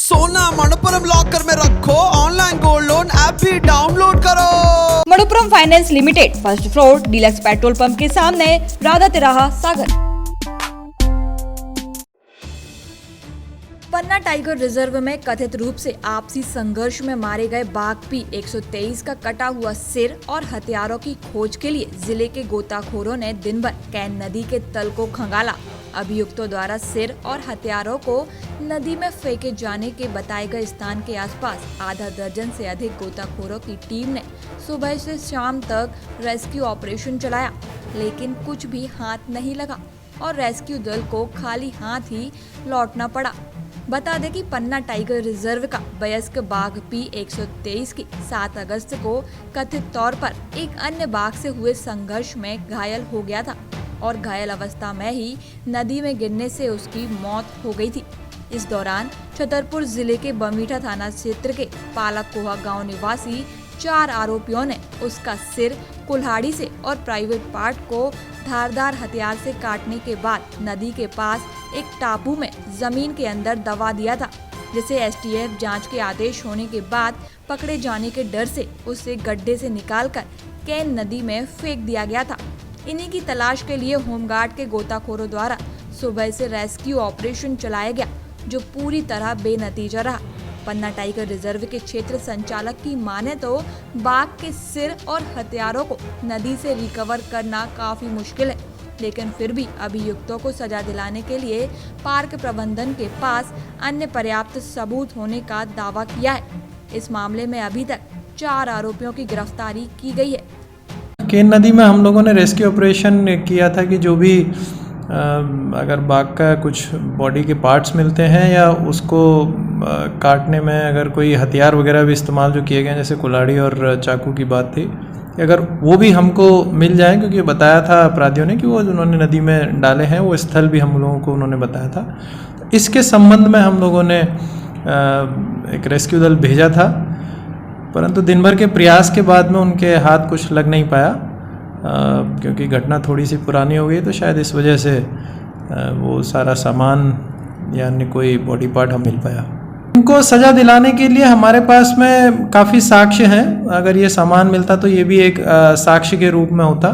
सोना मनपुरम लॉकर में रखो, ऑनलाइन गोल्ड लोन ऐप भी डाउनलोड करो। Manappuram finance limited, first floor, deluxe petrol pump के सामने, राधा तिराहा, सागर। पन्ना टाइगर रिजर्व में कथित रूप से आपसी संघर्ष में मारे गए बाघ P-123 का कटा हुआ सिर और हथियारों की खोज के लिए जिले के गोताखोरों ने दिन भर कैन नदी के तल को खंगाला। अभियुक्तों द्वारा सिर और हथियारों को नदी में फेंके जाने के बताए गए स्थान के आसपास आधा दर्जन से अधिक गोताखोरों की टीम ने सुबह से शाम तक रेस्क्यू ऑपरेशन चलाया, लेकिन कुछ भी हाथ नहीं लगा और रेस्क्यू दल को खाली हाथ ही लौटना पड़ा। बता दें कि पन्ना टाइगर रिजर्व का वयस्क बाघ P-123 की 7 अगस्त को कथित तौर पर एक अन्य बाघ से हुए संघर्ष में घायल हो गया था और घायल अवस्था में ही नदी में गिरने से उसकी मौत हो गई थी। इस दौरान छतरपुर जिले के बमीठा थाना क्षेत्र के पालाकोहा गांव निवासी 4 आरोपियों ने उसका सिर कुल्हाड़ी से और प्राइवेट पार्ट को धारदार हथियार से काटने के बाद नदी के पास एक टापू में जमीन के अंदर दबा दिया था, जिसे STF जांच के आदेश होने के बाद पकड़े जाने के डर से उसे गड्ढे से निकालकर कैन नदी में फेंक दिया गया था। इन्हीं की तलाश के लिए होमगार्ड के गोताखोरों द्वारा सुबह से रेस्क्यू ऑपरेशन चलाया गया, जो पूरी तरह बेनतीजा रहा। पन्ना टाइगर रिजर्व के क्षेत्र संचालक की माने तो बाघ के सिर और हथियारों को नदी से रिकवर करना काफी मुश्किल है, लेकिन फिर भी अभियुक्तों को सजा दिलाने के लिए पार्क प्रबंधन के पास अन्य पर्याप्त सबूत होने का दावा किया है। इस मामले में अभी तक 4 आरोपियों की गिरफ्तारी की गई है। केन नदी में हम लोगों ने रेस्क्यू ऑपरेशन किया था कि जो भी अगर बाघ का कुछ बॉडी के पार्ट्स मिलते हैं या उसको काटने में अगर कोई हथियार वगैरह भी इस्तेमाल जो किए गए, जैसे कुल्हाड़ी और चाकू की बात थी, अगर वो भी हमको मिल जाए, क्योंकि बताया था अपराधियों ने कि वो उन्होंने नदी में डाले हैं, वो स्थल भी हम लोगों को उन्होंने बताया था। तो इसके संबंध में हम लोगों ने एक रेस्क्यू दल भेजा था, परंतु दिन भर के प्रयास के बाद में उनके हाथ कुछ लग नहीं पाया, क्योंकि घटना थोड़ी सी पुरानी हो गई, तो शायद इस वजह से वो सारा सामान या अन्य कोई बॉडी पार्ट हम मिल पाया। उनको सज़ा दिलाने के लिए हमारे पास में काफ़ी साक्ष्य हैं। अगर ये सामान मिलता तो ये भी एक साक्ष्य के रूप में होता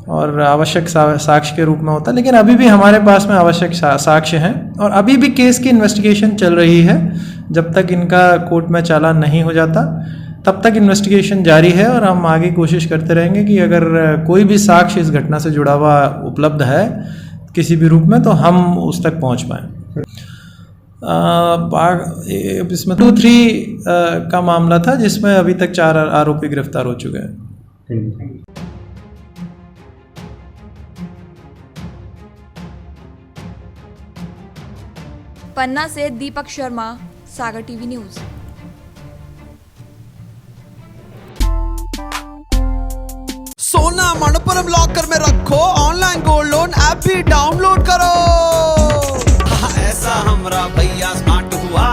और आवश्यक साक्ष्य के रूप में होता, लेकिन अभी भी हमारे पास में आवश्यक साक्ष्य हैं और अभी भी केस की इन्वेस्टिगेशन चल रही है। जब तक इनका कोर्ट में चालान नहीं हो जाता तब तक इन्वेस्टिगेशन जारी है और हम आगे कोशिश करते रहेंगे कि अगर कोई भी साक्ष्य इस घटना से जुड़ा हुआ उपलब्ध है किसी भी रूप में, तो हम उस तक पहुंच पाएँ। इसमें 2-3 का मामला था, जिसमें अभी तक 4 आरोपी गिरफ्तार हो चुके हैं। पन्ना से दीपक शर्मा, सागर टीवी न्यूज। सोना मनपुरम लॉकर में रखो, ऑनलाइन गोल्ड लोन ऐप भी डाउनलोड करो। ऐसा हमरा भैया स्मार्ट हुआ,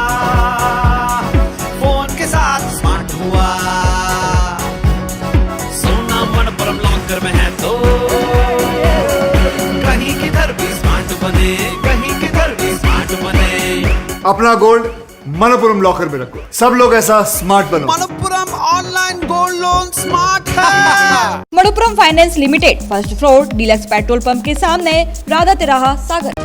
फोन के साथ स्मार्ट हुआ। सोना मनपुरम लॉकर में है तो कहीं किधर भी स्मार्ट बने, कहीं किधर भी स्मार्ट बने। अपना गोल्ड मनपुरम लॉकर में रखो, सब लोग ऐसा स्मार्ट बनो। Manappuram online gold loan smart है। Manappuram finance limited, first floor, deluxe petrol pump के सामने, राधा तिराहा, सागर।